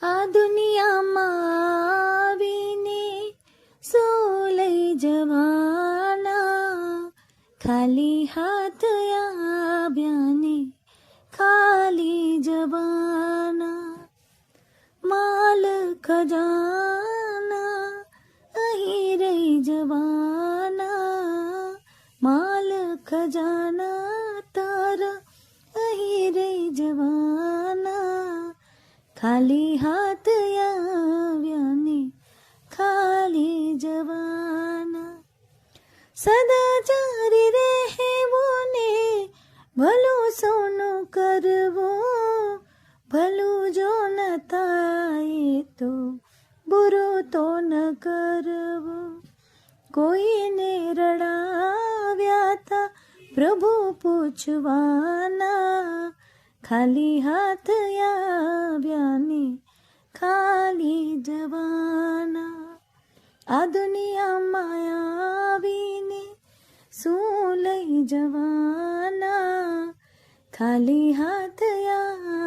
આ દુનિયામાં આવીને શું લઈ જવાના, ખાલી હાથ આવ્યા ને ખાલી જવાના. માલ ખજાના અહીં રહી જવાના, માલ ખજાના તારા અહીં રહી જવાના, ખાલી હાથ આવ્યા ને ખાલી જવાના. સદાચારી રહેવો ને ભલું સોનું કરવું, ભલું જો ન થાય તો બુરું તો ન કરવું. કોઈને રડાવ્યા તા પ્રભુ પૂછવાના, ખાલી હાથ આવ્યા ને ખાલી જવાના. આ દુનિયામાં આવીને શું લઈ જવાના, ખાલી હાથ આવ્યા